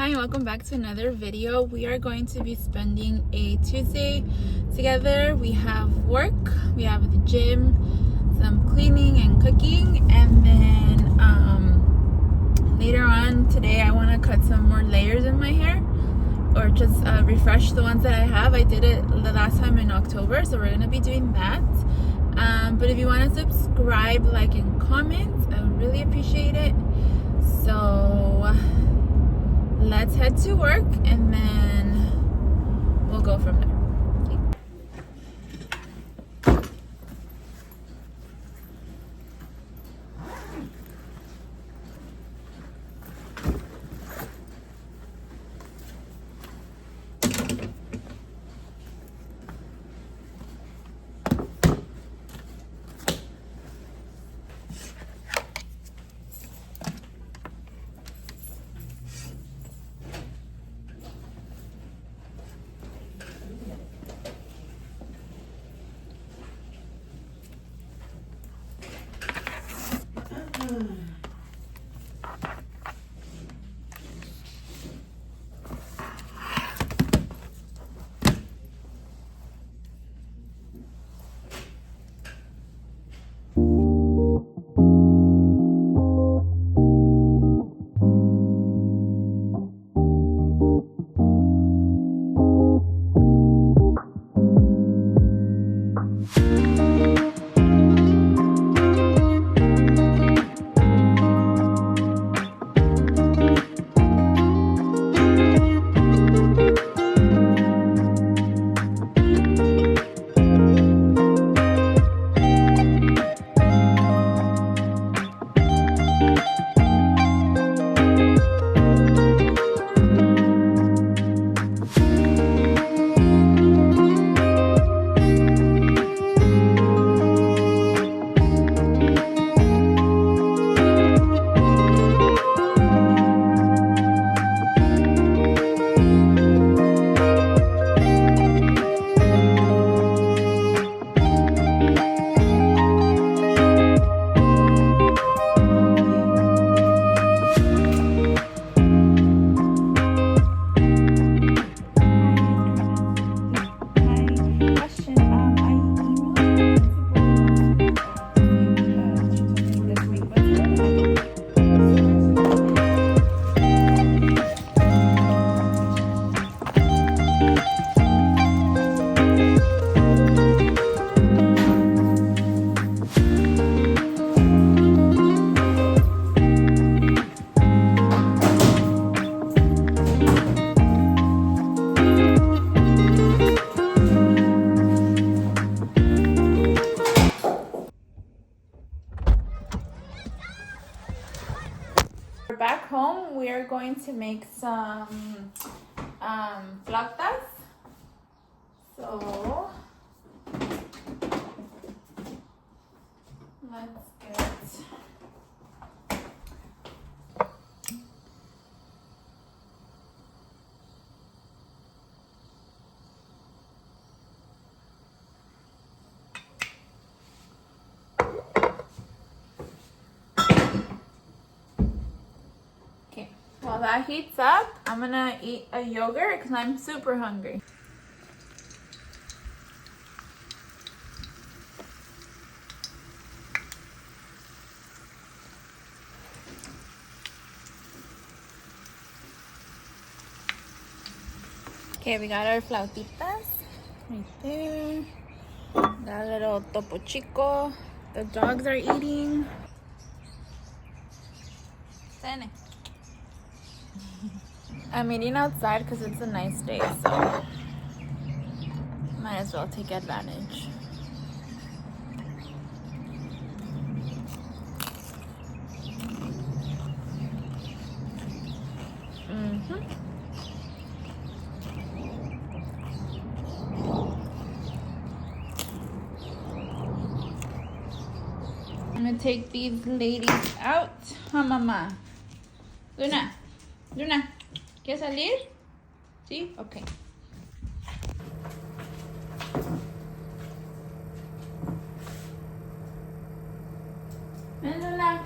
Hi and welcome back to another video. We are going to be spending a Tuesday together. We have work, we have the gym, some cleaning and cooking, and then later on today I want to cut some more layers in my hair, or just refresh the ones that I have. I did it the last time in October, so we're going to be doing that. But if you want to subscribe, like, and comment, I would really appreciate it. So let's head to work and then we'll go from there. We're back home. We are going to make some flautas. So let's get while that heats up, I'm gonna eat a yogurt because I'm super hungry. Okay, we got our flautitas right there. Got a little Topo Chico. The dogs are eating. Sene. I'm eating outside because it's a nice day, so might as well take advantage. I'm gonna take these ladies out. Huh, Mama? Luna, Luna, ¿quieres salir? Sí? Okay. Ven, Luna.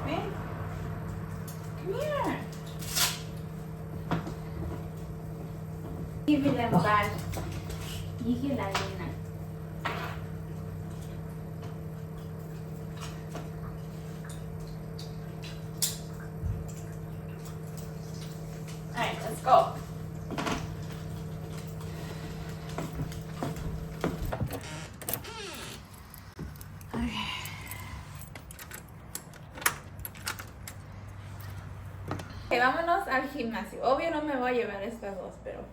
Ven. Come here. Give me them back. You can let me know. Alright, let's go. Okay, vámonos al gimnasio. Obvio no me voy a llevar estas dos, pero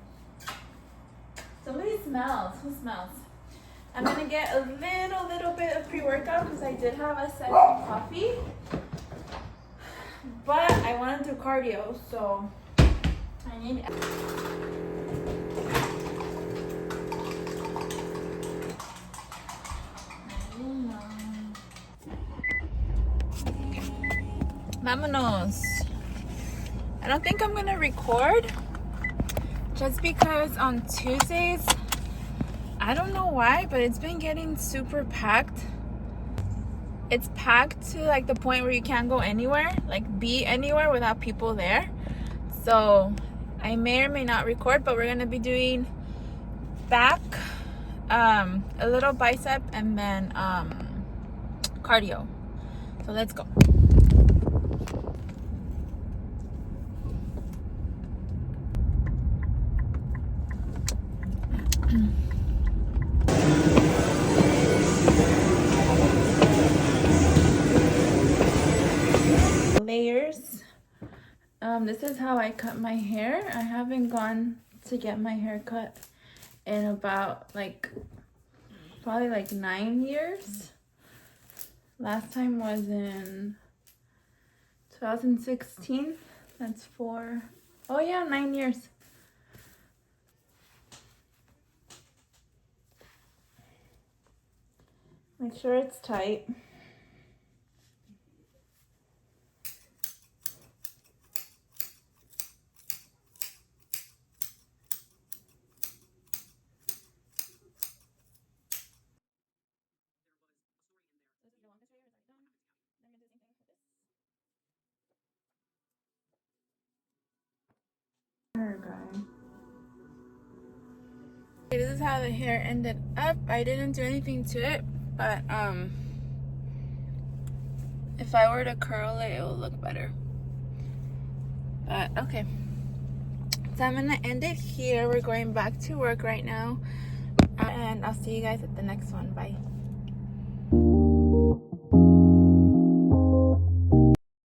somebody smells. Who smells? I'm gonna get a little bit of pre-workout because I did have a second coffee, but I want to do cardio, so I need. Vámonos. I don't think I'm gonna record just because on Tuesdays, I don't know why, but it's been getting super packed. It's packed to like the point where you can't go anywhere, like be anywhere without people there. So I may or may not record, but we're gonna be doing back, a little bicep, and then cardio. So let's go. Layers. This is how I cut my hair. I haven't gone to get my hair cut in about probably 9 years. Last time was in 2016. That's 9 years. Make sure it's tight. This is how the hair ended up. I didn't do anything to it, but if I were to curl it, it will look better. But okay, so I'm gonna end it here. We're going back to work right now, and I'll see you guys at the next one. Bye.